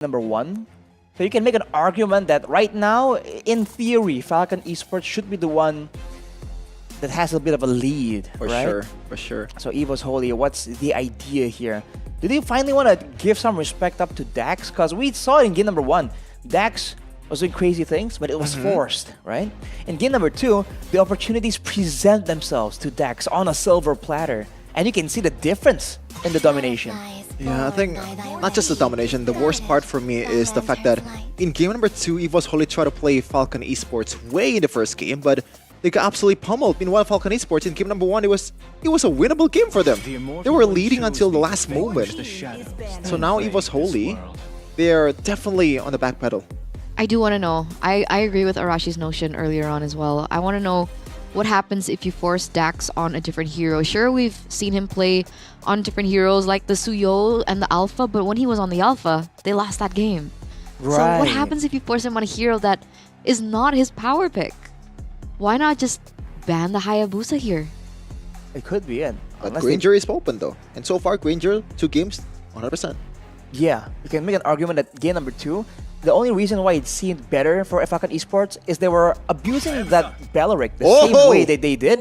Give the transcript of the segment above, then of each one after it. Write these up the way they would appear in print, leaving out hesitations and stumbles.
number 1. So you can make an argument that right now, in theory, Falcon Esports should be the one that has a bit of a lead, For right? sure. So EVO's Holy, what's the idea here? Do they finally want to give some respect up to Dax? Because we saw it in game number 1. Dax was doing crazy things, but it was forced, right? In game number 2, the opportunities present themselves to Dax on a silver platter. And you can see the difference in the domination. Yeah, I think not just the domination, the worst part for me is the fact that in game number 2, EVO's Holy tried to play Falcon Esports way in the first game, but they got absolutely pummeled. Meanwhile, Falcon Esports in game number 1, it was a winnable game for them. They were leading until the last moment. So now EVO's Holy, they're definitely on the back pedal. I do want to know. I agree with Arashi's notion earlier on as well. I want to know what happens if you force Dax on a different hero. Sure, we've seen him play on different heroes like the Suyo and the Alpha, but when he was on the Alpha, they lost that game. Right. So what happens if you force him on a hero that is not his power pick? Why not just ban the Hayabusa here? It could be it. But Unless Granger is open though. And so far, Granger, 2 games, 100%. Yeah, you can make an argument that game number 2, the only reason why it seemed better for Falcon Esports is they were abusing that Belleric the same way that they did.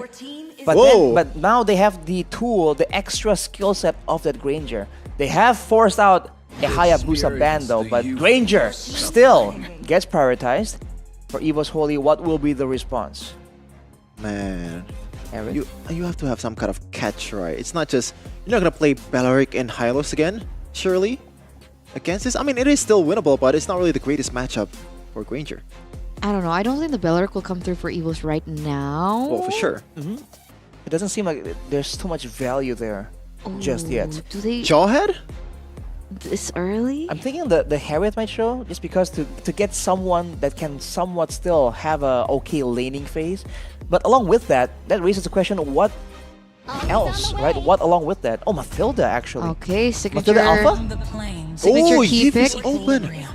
But now they have the tool, the extra skill set of that Granger. They have forced out a Hayabusa ban though, but Granger still gets prioritized. For EVO's Holy, what will be the response? Man, Aaron? you have to have some kind of catch, right? It's not just, you're not going to play Belleric and Hylos again, surely? Against this? I mean, it is still winnable, but it's not really the greatest matchup for Granger. I don't know. I don't think the Belleric will come through for Evos right now. Well, for sure. It doesn't seem like there's too much value there just yet. Do they Jawhead? this early? I'm thinking the Harriet might show, just because to get someone that can somewhat still have a okay laning phase. But along with that raises the question, what else, right? What along with that? Oh, Mathilda actually. Okay, signature Mathilda Alpha? Signature Oh, key Yves is pick. open.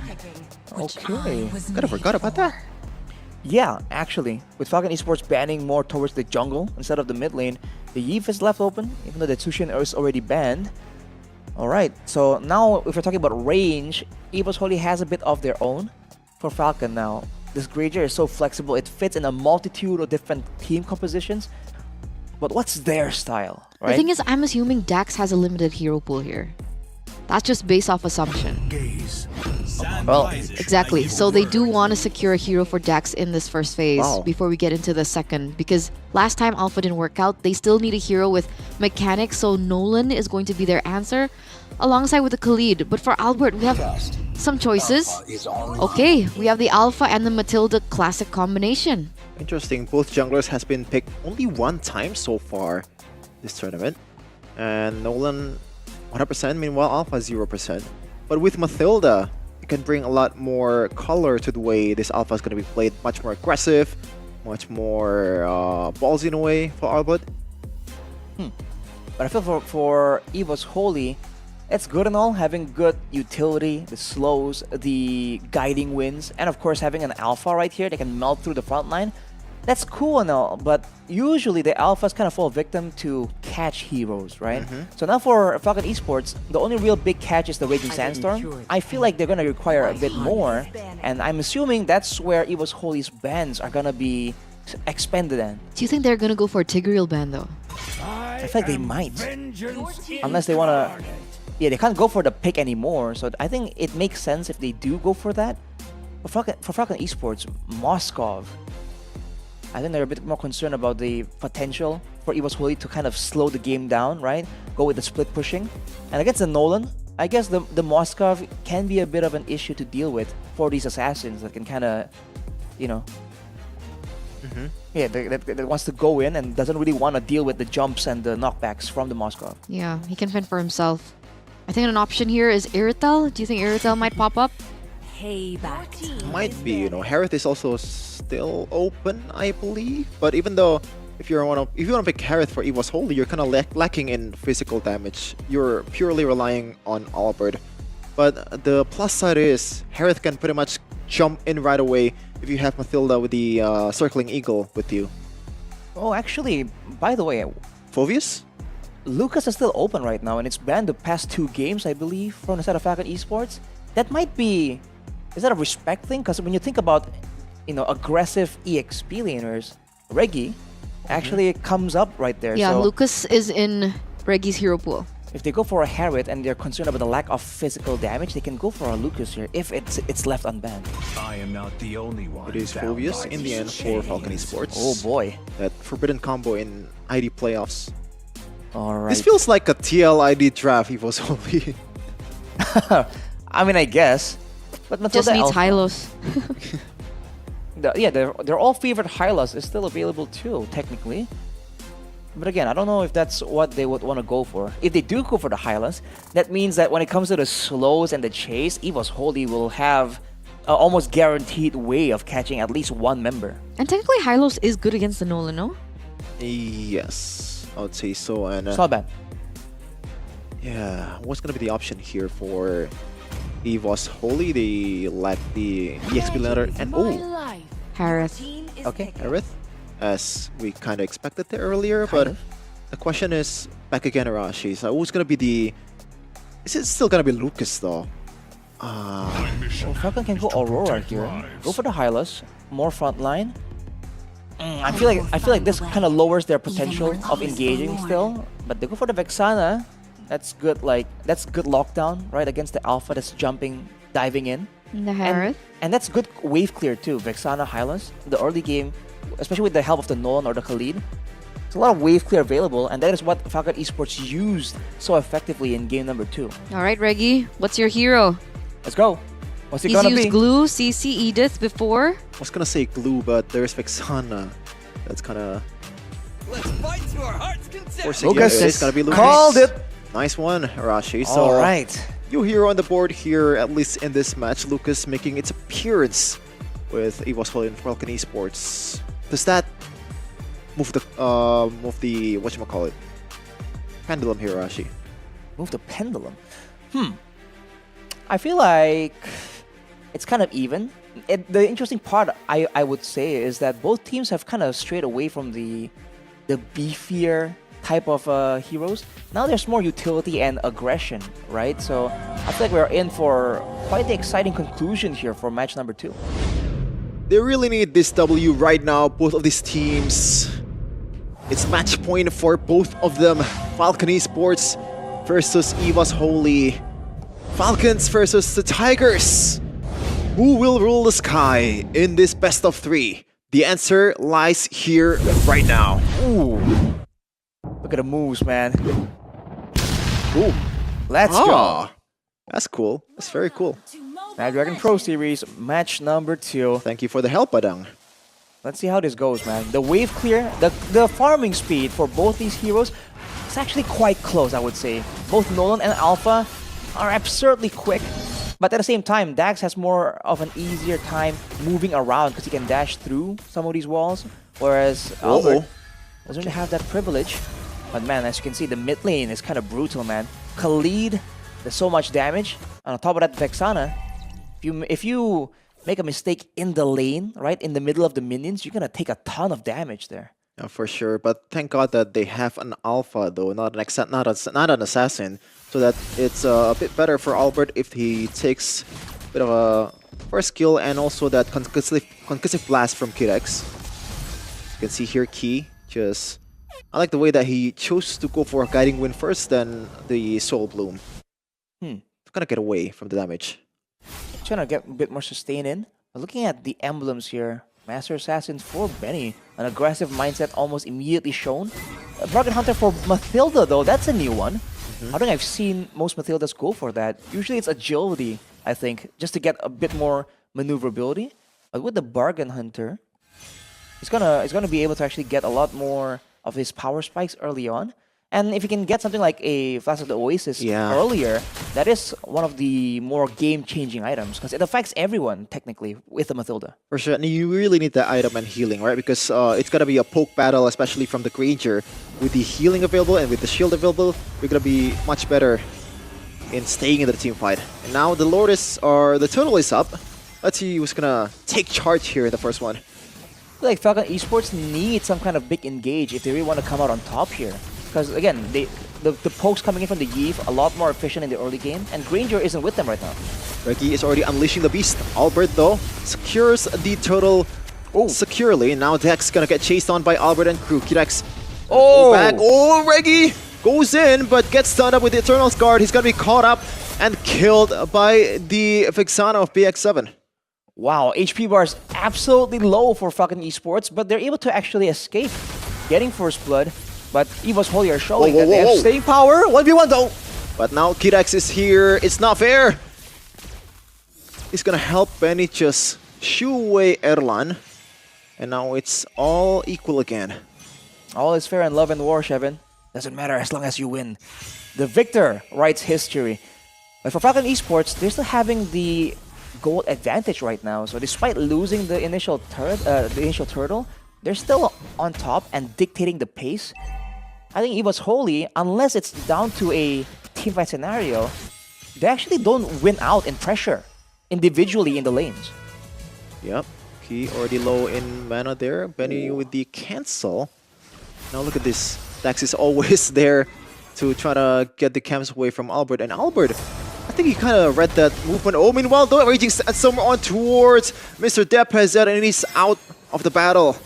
Okay. Kinda forgot about that. Yeah, actually, with Falcon Esports banning more towards the jungle instead of the mid lane, the Yves is left open, even though the Tushin is already banned. Alright, so now if we're talking about range, EVO's Holy has a bit of their own for Falcon now. This Granger is so flexible, it fits in a multitude of different team compositions. But what's their style, right? The thing is, I'm assuming Dax has a limited hero pool here. That's just based off assumption. Well, Exactly. So they do want to secure a hero for Dax in this first phase Wow. before we get into the second. Because last time Alpha didn't work out, they still need a hero with mechanics. So Nolan is going to be their answer alongside with the Khalid. But for Albert, we have some choices. Okay, we have the Alpha and the Matilda classic combination. Interesting, both junglers has been picked only one time so far this tournament. And Nolan 100%, meanwhile Alpha 0%. But with Mathilda, it can bring a lot more color to the way this Alpha is going to be played. Much more aggressive, much more ballsy in a way for Albert. but I feel for EVO's Holy, it's good and all, having good utility, the slows, the guiding winds, and of course having an Alpha right here that can melt through the front line. That's cool and all, but usually the Alphas kind of fall victim to catch heroes, right? So now for Falcon Esports, the only real big catch is the Raging Sandstorm. I feel like they're going to require a bit more, and I'm assuming that's where EVO's Holy's bans are going to be expended in. Do you think they're going to go for a Tigreal ban though? I feel like they might, unless they want to... Yeah, they can't go for the pick anymore, so I think it makes sense if they do go for that. But for Falcon Esports, Moskov, I think they're a bit more concerned about the potential for EVO's Holy to kind of slow the game down, right? Go with the split pushing. And against the Nolan, I guess the Moskov can be a bit of an issue to deal with for these assassins that can kind of, you know... Yeah, that wants to go in and doesn't really want to deal with the jumps and the knockbacks from the Moskov. Yeah, he can fend for himself. I think an option here is Iritel. Do you think Iritel might pop up? Might be, you know. Harith is also still open, I believe. But even though if you want to pick Harith for EVO's Holy, you're kind of lacking in physical damage. You're purely relying on Albert. But the plus side is Harith can pretty much jump in right away if you have Mathilda with the circling eagle with you. Oh, actually, by the way, Phovius? Lucas is still open right now, and it's banned the past 2 games, I believe, from the side of Falcon Esports. that might be, is that a respect thing? Because when you think about, aggressive EXP laners, Reggie actually comes up right there. Yeah, so Lucas is in Reggie's hero pool. if they go for a Harriet and they're concerned about the lack of physical damage, they can go for a Lucas here if it's left unbanned. I am not the only one. It is bound Phobius by in the these end for Falcon chains. Esports. Oh boy. That forbidden combo in ID playoffs. Alright. This feels like a TLID draft EVO's only. I mean, I guess. But Just Matilda needs Alpha, Hylos. yeah, they're all favorite Hylas is still available too, technically. But again, I don't know if that's what they would want to go for. If they do go for the Hylas, that means that when it comes to the slows and the chase, EVO's Holy will have an almost guaranteed way of catching at least one member. And technically Hylos is good against the Nolan, no? Yes, I would say so. And It's not bad. yeah, what's gonna be the option here for EVO's Holy? They lack the EXP ladder and Harith. Okay. Aerith, as we kind of expected there earlier. But the question is back again, Arashi. So who's gonna be the? Is it still gonna be Lucas though? Well, Falcon can go Aurora here. Go for the Hylas. More frontline. I feel like this kind of lowers their potential of engaging still. But they go for the Vexana. That's good. That's good lockdown right against the Alpha that's jumping, diving in. The Harith. And that's good wave clear too. Vexana Hylas. The early game, especially with the help of the Nolan or the Khalid. There's a lot of wave clear available, and that is what Falcon Esports used so effectively in game number 2. Alright, Reggie, what's your hero? Let's go. What's it He's gonna used be? Glue, CC, Edith before. I was gonna say Glue, but there's Vexana. That's kind of Let's fight to our heart's content. forcing Lucas it. It's gonna be Lucas. called it. Nice one, Arashi. So All right. new hero on the board here, at least in this match. Lucas making its appearance with EVO's Holy and Falcon Esports. Does that move the whatchamacallit? Pendulum here, Arashi? Move the pendulum. I feel like it's kind of even. The interesting part I would say is that both teams have kind of strayed away from the beefier type of heroes. Now there's more utility and aggression, right? So I feel like we're in for quite the exciting conclusion here for match number 2. They really need this W right now, both of these teams. It's match point for both of them. Falcon Esports versus EVO's Holy. Falcons versus the Tigers. Who will rule the sky in this best of 3? The answer lies here right now. Ooh. Look at the moves, man. Boom. Let's go. Ah, that's cool. That's very cool. Snapdragon Pro Series, match number 2. Thank you for the help, Padang. Let's see how this goes, man. The wave clear, the farming speed for both these heroes is actually quite close, I would say. Both Nolan and Alpha are absurdly quick, but at the same time, Dax has more of an easier time moving around because he can dash through some of these walls, whereas Albert doesn't really have that privilege. But man, as you can see, the mid lane is kind of brutal, man. Khalid, there's so much damage. And on top of that, Vexana, if you make a mistake in the lane, right, in the middle of the minions, you're gonna take a ton of damage there. Yeah, for sure. But thank God that they have an alpha, though, not an assassin, so that it's a bit better for Albert if he takes a bit of a first kill and also that concussive blast from Kirex. You can see here Key just. I like the way that he chose to go for a guiding wind first, then the Soul Bloom. Gonna get away from the damage. Trying to get a bit more sustain in. But looking at the emblems here, Master Assassin for Benny. An aggressive mindset almost immediately shown. A Bargain Hunter for Mathilda though, that's a new one. I don't think I've seen most Mathildas go for that. Usually it's agility, I think, just to get a bit more maneuverability. But with the Bargain Hunter, he's gonna be able to actually get a lot more of his power spikes early on. And if you can get something like a Flash of the Oasis earlier, that is one of the more game-changing items because it affects everyone, technically, with the Mathilda. For sure, and you really need that item and healing, right? Because it's gonna be a poke battle, especially from the Granger. With the healing available and with the shield available, you're gonna be much better in staying in the team fight. And now the Lourdes, or the total is up. Let's see who's gonna take charge here in the first one. I feel like Falcon Esports need some kind of big engage if they really want to come out on top here. Because again, the pokes coming in from the Eve a lot more efficient in the early game, and Granger isn't with them right now. Reggie is already unleashing the beast. Albert, though, secures the turtle securely. Now Dex gonna get chased on by Albert and crew. Kirex back. Oh, Reggie goes in, but gets stunned up with the Eternal's Guard. He's gonna be caught up and killed by the Vixana of BX7. Wow, HP bar is absolutely low for fucking esports, but they're able to actually escape getting first blood. But EVO's Holy are showing that they have staying power. 1v1 though. But now Kirex is here. It's not fair. He's gonna help Benny just shoo away Erlan. And now it's all equal again. All is fair in love and war, Shevin. Doesn't matter as long as you win. The victor writes history. But for Falcon Esports, they're still having the gold advantage right now. So despite losing the initial turtle, they're still on top and dictating the pace. I think EVO's Holy, unless it's down to a teamfight scenario, they actually don't win out in pressure individually in the lanes. Yep, Key already low in mana there. Benny with the cancel. Now look at this. Dax is always there to try to get the camps away from Albert. And Albert, I think he kind of read that movement. Oh, meanwhile, though, raging somewhere on towards Mr. Depezet, and he's out of the battle.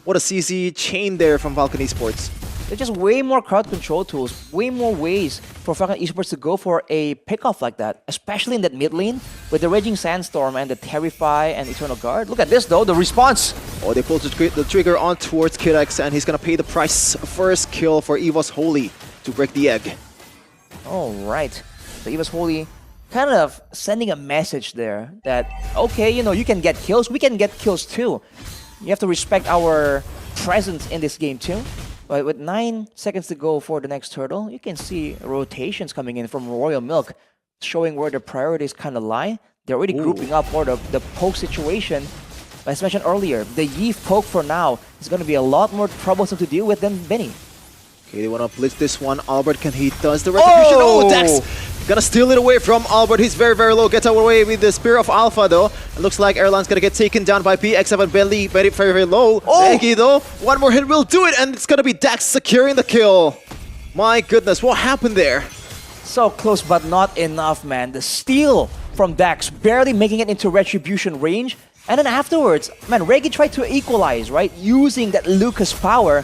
What a CC chain there from Falcon Esports. There's just way more crowd control tools, way more ways for Falcon Esports to go for a pickoff like that, especially in that mid lane with the Raging Sandstorm and the Terrify and Eternal Guard. Look at this though, the response. Oh, they pulled the trigger on towards Kirex, and he's gonna pay the price. First kill for EVO's Holy to break the egg. All right, so EVO's Holy kind of sending a message there that, okay, you know, you can get kills, we can get kills too. You have to respect our presence in this game too. But with 9 seconds to go for the next turtle, you can see rotations coming in from Royal Milk, showing where the priorities kind of lie. They're already grouping up for the poke situation. As mentioned earlier, the Yeef poke for now is going to be a lot more troublesome to deal with than Benny. Okay, they want to blitz this one. Albert, can he does the retribution? Oh, Dex! Gonna steal it away from Albert. He's very, very low. Gets away with the Spear of Alpha, though. It looks like Erlan's gonna get taken down by PX7. Bentley, very, very, very low. Eggy, though. One more hit will do it, and it's gonna be Dex securing the kill. My goodness, what happened there? So close, but not enough, man. The steal from Dax, barely making it into retribution range. And then afterwards, man, Reggie tried to equalize, right? Using that Lucas power,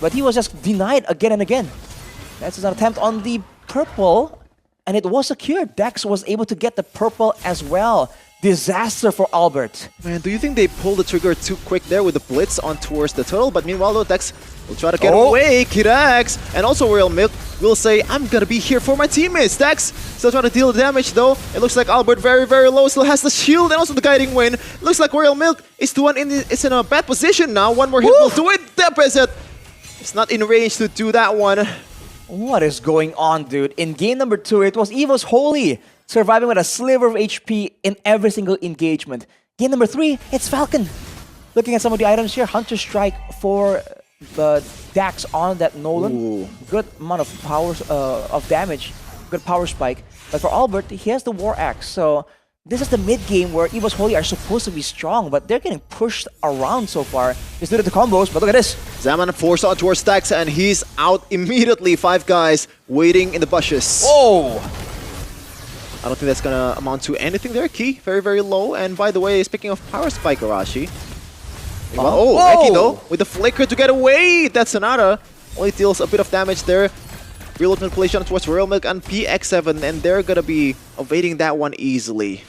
but he was just denied again and again. That's an attempt on the purple, and it was secured. Dax was able to get the purple as well. Disaster for Albert. Man, do you think they pulled the trigger too quick there with the blitz on towards the turtle? But meanwhile, though, Dex will try to get away. Kirex and also Royal Milk will say, I'm gonna be here for my teammates. Dex still trying to deal the damage, though. It looks like Albert very, very low. Still has the shield and also the guiding wind. Looks like Royal Milk is the one is in a bad position now. One more hit will do it. Depezet. It's not in range to do that one. What is going on, dude? In game number 2, it was EVO's Holy surviving with a sliver of HP in every single engagement. Game number 3, it's Falcon. Looking at some of the items here, Hunter Strike for the Dax on that Nolan. Ooh. Good amount of power of damage, good power spike. But for Albert, he has the War Axe. So this is the mid game where EVO's Holy are supposed to be strong, but they're getting pushed around so far. Just due to the combos, but look at this. Zaman forced on towards Dax, and he's out immediately. 5 guys waiting in the bushes. Oh! I don't think that's gonna amount to anything there. Key, very, very low. And by the way, speaking of power spike, Arashi. Eki though, with the flicker to get away. That's Sonata. Only deals a bit of damage there. Real manipulation towards Royal Milk and PX7, and they're gonna be evading that one easily.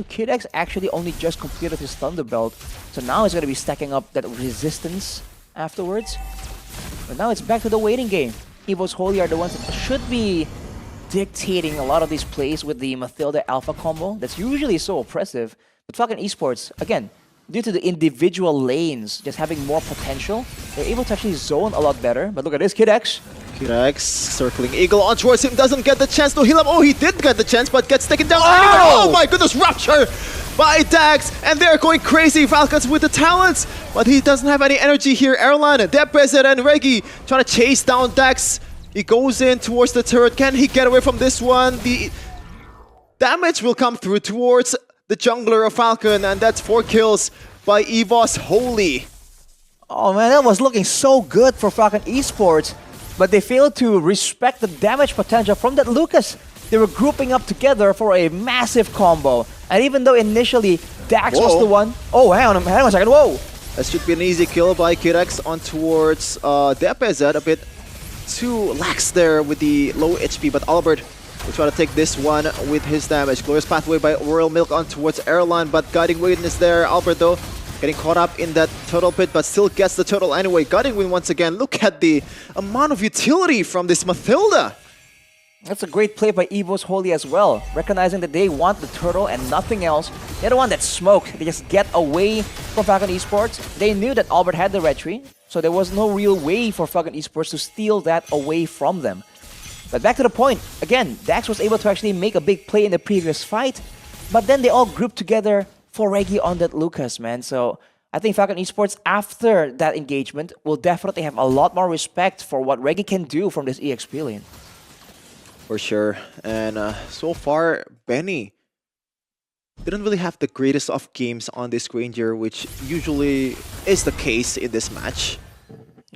Kid X actually only just completed his Thunder Belt, so now he's gonna be stacking up that resistance afterwards. But now it's back to the waiting game. EVO's Holy are the ones that should be dictating a lot of these plays with the Mathilda Alpha combo. That's usually so oppressive. But Falcon Esports, again, due to the individual lanes just having more potential, they're able to actually zone a lot better. But look at this, Kid X. Kirex circling Eagle on towards him, doesn't get the chance to heal him. Oh, he did get the chance, but gets taken down. Oh my goodness, Rupture by Dax, and they're going crazy. Falcons with the talents, but he doesn't have any energy here. Erlan, Depezet, and Reggie trying to chase down Dax. He goes in towards the turret. Can he get away from this one? The damage will come through towards the jungler of Falcon, and that's 4 kills by EVO's Holy. Oh man, that was looking so good for Falcon Esports. but they failed to respect the damage potential from that Lucas. They were grouping up together for a massive combo. And even though initially Dax was the one... Oh, hang on a second. Whoa! That should be an easy kill by Kirex on towards DPZ. A bit too lax there with the low HP, but Albert will try to take this one with his damage. Glorious Pathway by Royal Milk on towards Airline, but Guiding Wind is there. Albert, though, getting caught up in that turtle pit, but still gets the turtle anyway. Guiding Wind once again. Look at the amount of utility from this Mathilda. That's a great play by EVO's Holy as well, recognizing that they want the turtle and nothing else. They're the one that smoke. They just get away from Falcon Esports. They knew that Albert had the retry, so there was no real way for Falcon Esports to steal that away from them. But back to the point, again, Dax was able to actually make a big play in the previous fight, but then they all grouped together for Reggie on that Lucas, man. So I think Falcon Esports, after that engagement, will definitely have a lot more respect for what Reggie can do from this EXP lane. For sure. And so far, Benny didn't really have the greatest of games on this Granger, which usually is the case in this match.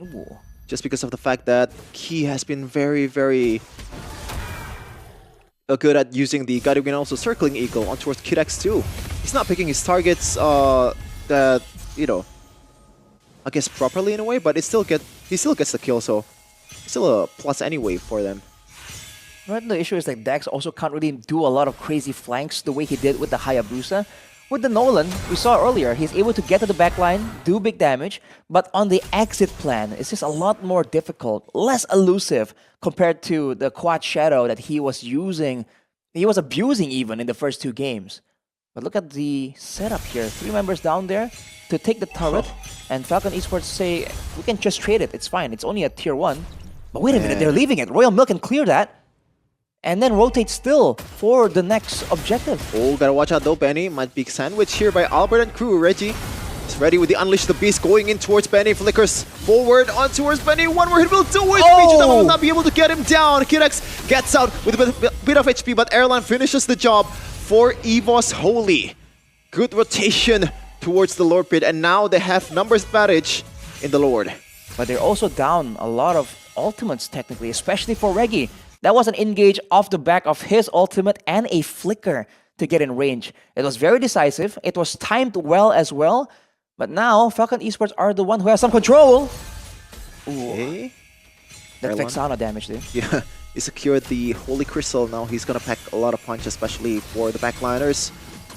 Ooh. Just because of the fact that he has been very, very good at using the Guiding Wind, also circling Eagle on towards Kirex too. He's not picking his targets that, you know, I guess properly in a way, but he still gets the kill, so still a plus anyway for them. Right, the issue is that Dax also can't really do a lot of crazy flanks the way he did with the Hayabusa. With the Nolan, we saw earlier, he's able to get to the backline, do big damage, but on the exit plan, it's just a lot more difficult, less elusive compared to the Quad Shadow that he was using, he was abusing even in the first two games. But look at the setup here, 3 members down there to take the turret, and Falcon Esports say, we can just trade it, it's fine, it's only a tier 1. But wait a minute, they're leaving it, Royal Milk can clear that. And then rotate still for the next objective. Oh, gotta watch out though, Benny. Might be sandwiched here by Albert and crew. Reggie is ready with the Unleash the Beast going in towards Benny. Flickers forward on towards Benny. One more hit will do it. Vegeta will not be able to get him down. Kirex gets out with a bit of HP, but Airline finishes the job for EVO's Holy. Good rotation towards the Lord Pit, and now they have numbers advantage in the Lord. But they're also down a lot of ultimates technically, especially for Reggie. That was an engage off the back of his ultimate and a flicker to get in range. It was very decisive. It was timed well as well. But now, Falcon Esports are the one who has some control. Ooh. Okay. That Vexana damage there. Yeah, he secured the Holy Crystal. Now he's gonna pack a lot of punch, especially for the backliners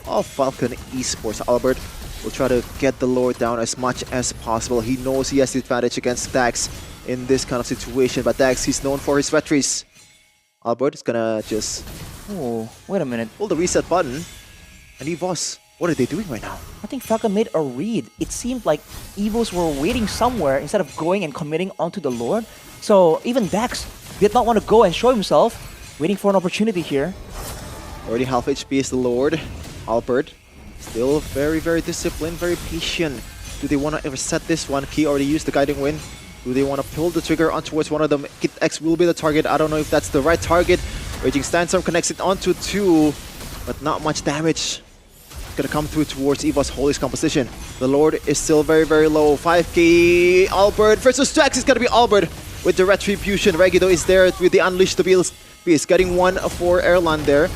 of Falcon Esports. Albert will try to get the Lord down as much as possible. He knows he has the advantage against Dax in this kind of situation. But Dax, he's known for his retries. Albert is gonna just wait a minute. pull the reset button. And EVOS, what are they doing right now? I think Falcon made a read. It seemed like EVOs were waiting somewhere instead of going and committing onto the Lord. So even Dax did not want to go and show himself, waiting for an opportunity here. Already half HP is the Lord. Albert, still very, very disciplined, very patient. Do they want to ever set this one? Key already used the Guiding Wind. Do they want to pull the trigger on towards one of them? Kid X will be the target. I don't know if that's the right target. Raging Sandstorm connects it onto 2, but not much damage. Gonna come through towards EVO's Holy's composition. The Lord is still very, very low. 5k Albert versus Dax. It's gonna be Albert with the Retribution. Regido is there with the Unleash the Beast. Getting one for Airland there.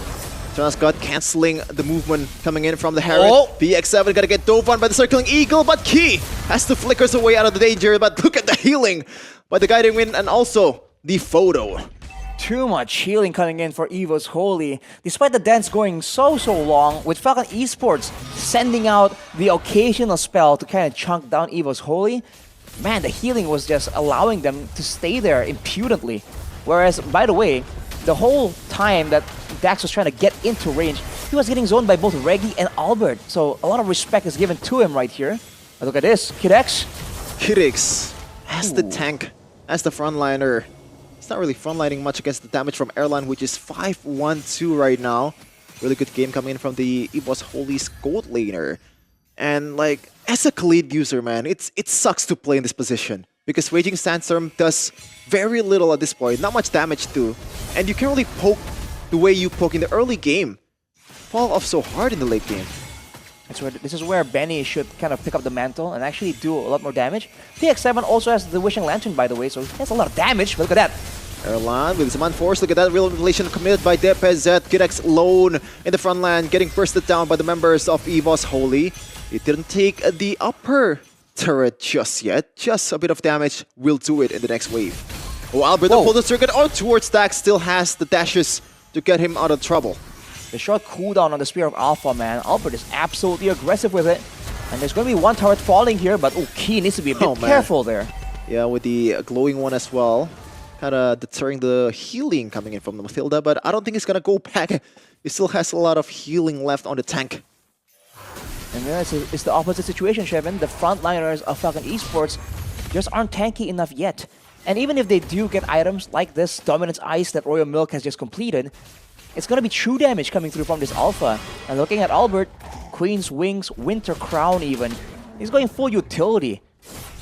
Transcott cancelling the movement coming in from the Harriet. BX7 gonna get dove on by the Circling Eagle, but Key has to flickers away out of the danger. But look at the healing by the Guiding Wind and also the photo. Too much healing coming in for EVO's Holy. Despite the dance going so long, with Falcon Esports sending out the occasional spell to kind of chunk down EVO's Holy, man, the healing was just allowing them to stay there impudently. Whereas, by the way, the whole time that Dax was trying to get into range, he was getting zoned by both Reggie and Albert. So a lot of respect is given to him right here. But look at this, Kirex. Kirex as the tank, as the frontliner. It's not really frontlining much against the damage from Airline, which is 5-1-2 right now. Really good game coming in from the EVO's Holy's gold laner. And like, as a Khalid user, man, it sucks to play in this position. Because Raging Sandstorm does very little at this point, not much damage too. And you can't really poke the way you poke in the early game. Fall off so hard in the late game. This is where Benny should kind of pick up the mantle and actually do a lot more damage. PX7 also has the Wishing Lantern, by the way, so he has a lot of damage. But look at that. Erlan with some unforced. Look at that real manipulation committed by DPZ. Gidex alone in the front line, getting bursted down by the members of EVOS Holy. It didn't take the upper turret just yet. Just a bit of damage will do it in the next wave. Oh, Alberto pulled the circuit out towards Dax. Still has the dashes to get him out of trouble. The short cooldown on the Spear of Alpha, man. Albert is absolutely aggressive with it. And there's going to be one turret falling here, but Key needs to be a bit careful there. Yeah, with the glowing one as well. Kind of deterring the healing coming in from the Mathilda, but I don't think it's going to go back. He still has a lot of healing left on the tank. And then it's the opposite situation, Shevin. The frontliners of Falcon Esports just aren't tanky enough yet. And even if they do get items like this Dominance Ice that Royal Milk has just completed, it's going to be true damage coming through from this Alpha. And looking at Albert, Queen's Wings, Winter Crown even, he's going full utility.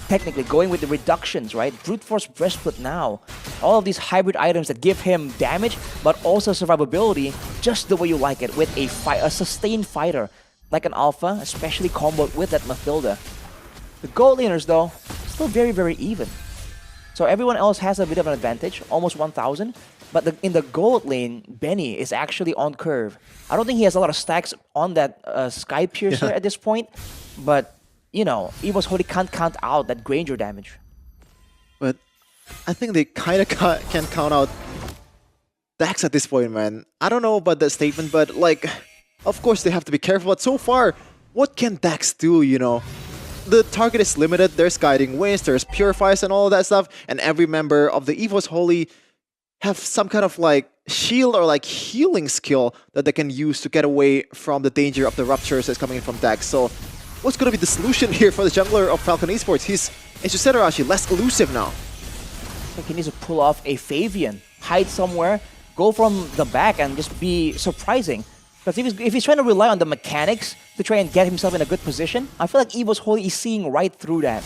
Technically going with the reductions, right? Brute Force Breastplate now. All of these hybrid items that give him damage, but also survivability, just the way you like it, with a sustained fighter like an Alpha, especially comboed with that Mathilda. The gold laners, though, still very, very even. So everyone else has a bit of an advantage, almost 1,000. But in the gold lane, Benny is actually on curve. I don't think he has a lot of stacks on that Sky Piercer at this point, but you know, EVOS Holy can't count out that Granger damage. But I think they kind of can count out Dax at this point, man. I don't know about that statement, but like, of course they have to be careful. But so far, what can Dax do, you know? The target is limited. There's Guiding Winds, there's Purifies and all of that stuff. And every member of the EVOS Holy have some kind of like shield or like healing skill that they can use to get away from the danger of the ruptures that's coming in from Dax. So what's going to be the solution here for the jungler of Falcon Esports? He's actually less elusive now. I think he needs to pull off a Fabian, hide somewhere, go from the back and just be surprising. Because if he's trying to rely on the mechanics to try and get himself in a good position, I feel like EVOS Holy is seeing right through that.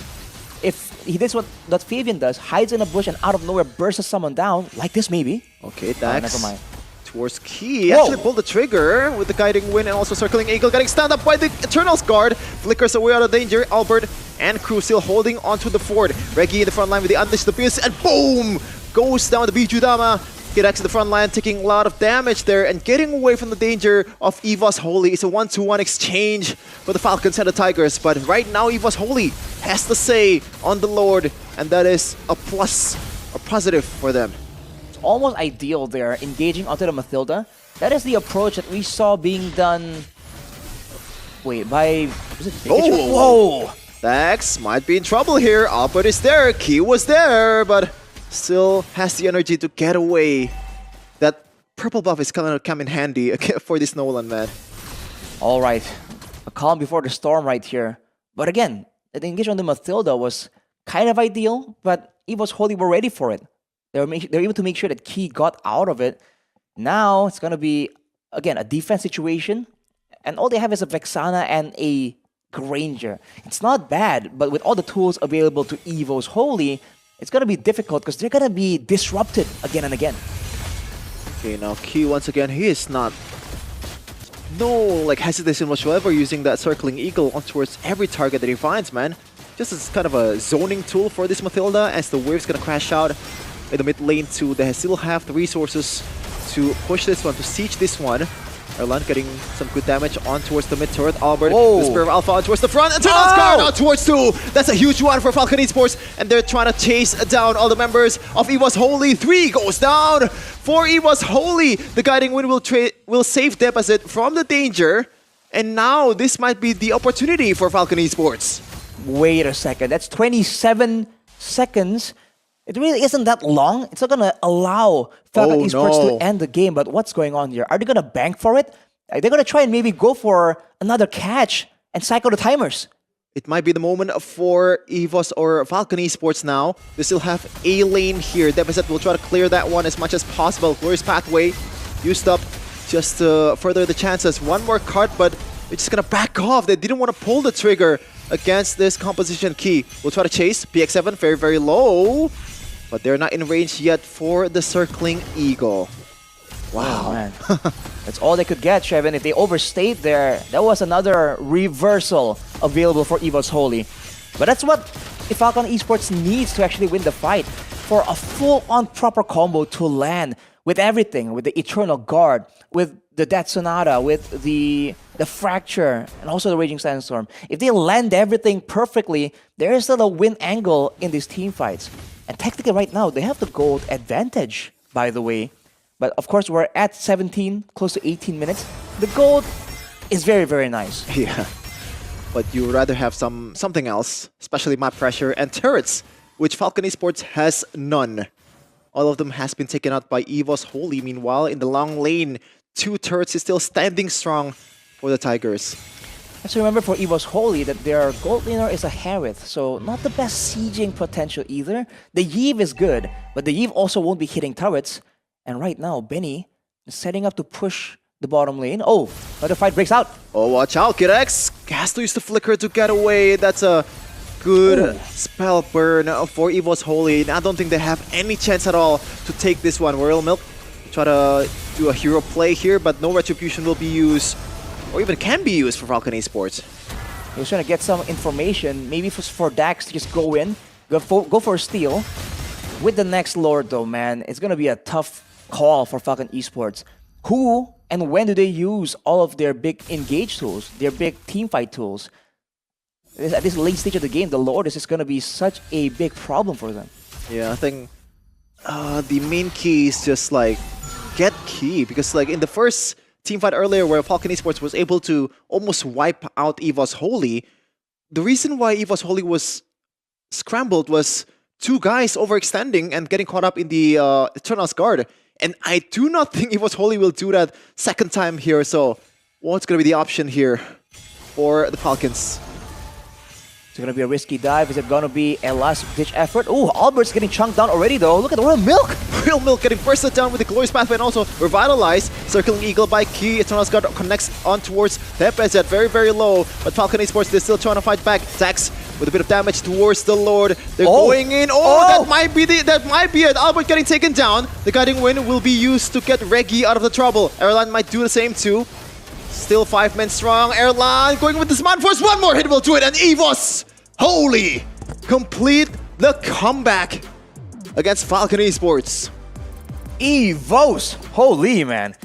If he does what that Fabian does, hides in a bush and out of nowhere bursts someone down, like this maybe. Okay, Dax. Never mind. Towards Key, actually pulled the trigger with the Guiding Wind and also Circling Eagle, getting stand up by the Eternal's Guard. Flickers away out of danger. Albert and crew still holding onto the fort. Reggie in the front line with the Unleash the Beast, and boom! Goes down the Biju Dama. Gidex in the front line, taking a lot of damage there and getting away from the danger of EVOS Holy. It's a 1-2-1 exchange for the Falcons and the Tigers, but right now EVOS Holy has the say on the Lord, and that is a plus, a positive for them. Almost ideal there, engaging onto the Mathilda. That is the approach that we saw being done. Wait, by. Was it Whoa! Dax might be in trouble here. Albert is there, Key was there, but still has the energy to get away. That purple buff is gonna come in handy for this Nolan, man. Alright, a calm before the storm right here. But again, the engagement on the Mathilda was kind of ideal, but EVOS Holy were ready for it. They're able to make sure that Key got out of it. Now it's going to be, again, a defense situation. And all they have is a Vexana and a Granger. It's not bad, but with all the tools available to EVOS Holy, it's going to be difficult because they're going to be disrupted again and again. Okay, now Key, once again, he is not... No, like, hesitation whatsoever using that Circling Eagle on towards every target that he finds, man. Just as kind of a zoning tool for this Mathilda as the wave's going to crash out in the mid lane too. They still have the resources to push this one, to siege this one. Erlan getting some good damage on towards the mid turret. Albert, the Spear of Alpha on towards the front. And Eternal's Guard on towards 2. That's a huge one for Falcon Esports. And they're trying to chase down all the members of EVOS Holy. 3 goes down for EVOS Holy. The Guiding Wind will save Deposit from the danger. And now this might be the opportunity for Falcon Esports. Wait a second, that's 27 seconds. It really isn't that long. It's not going to allow Falcon Esports to end the game. But what's going on here? Are they going to bank for it? They're going to try and maybe go for another catch and cycle the timers. It might be the moment for EVOS or Falcon Esports now. They still have a lane here. Deposit will try to clear that one as much as possible. Glorious Pathway used up just to further the chances. One more card, but they're just going to back off. They didn't want to pull the trigger against this composition. Key will try to chase. PX7 very, very low. But they're not in range yet for the Circling Eagle. Wow, man. That's all they could get, Shevin. If they overstayed there, that was another reversal available for EVO's Holy. But that's what FCON Esports needs to actually win the fight. For a full-on proper combo to land with everything, with the Eternal Guard, with the Death Sonata, with the Fracture, and also the Raging Sandstorm. If they land everything perfectly, there is still a win angle in these team fights. And technically right now, they have the gold advantage, by the way. But of course, we're at 17, close to 18 minutes. The gold is very, very nice. Yeah. But you would rather have something else, especially map pressure and turrets, which FCON Esports has none. All of them has been taken out by EVO's Holy. Meanwhile, in the long lane, 2 turrets is still standing strong for the Tigers. Let's remember for EVO's Holy that their gold laner is a Harith, so not the best sieging potential either. The Yeve is good, but the Yeve also won't be hitting turrets. And right now, Benny is setting up to push the bottom lane. Oh, another fight breaks out. Oh, watch out, Kirex! Has to use the flicker to get away. That's a good spell burn for EVO's Holy. And I don't think they have any chance at all to take this one. Royal Milk try to do a hero play here, but no retribution will be used, or even can be used for FCON Esports. He was trying to get some information, maybe for Dax to just go in, go for a steal. With the next Lord though, man, it's going to be a tough call for FCON Esports. Who and when do they use all of their big engage tools, their big teamfight tools? At this late stage of the game, the Lord is just going to be such a big problem for them. Yeah, I think the main key is just like get key, because like in the first teamfight earlier where FCON Esports was able to almost wipe out EVO's Holy, the reason why EVO's Holy was scrambled was 2 guys overextending and getting caught up in the Eternal's Guard. And I do not think EVO's Holy will do that second time here. So what's going to be the option here for the Falcons? It's going to be a risky dive. Is it going to be a last-ditch effort? Oh, Albert's getting chunked down already, though. Look at the Royal Milk. Royal Milk getting bursted down with the Glorious Pathway and also Revitalize. Circling Eagle by Key. Eternal's Guard connects on towards the FZ. Very, very low. But FCON Esports, they're still trying to fight back. Dax with a bit of damage towards the Lord. They're going in. That might be it. Albert getting taken down. The guiding wind will be used to get Reggie out of the trouble. Erlan might do the same too. Still 5 men strong. Erlan going with the Smart Force. One more hit will do it. And EVO's Holy complete the comeback against FCON Esports. EVO's Holy, man.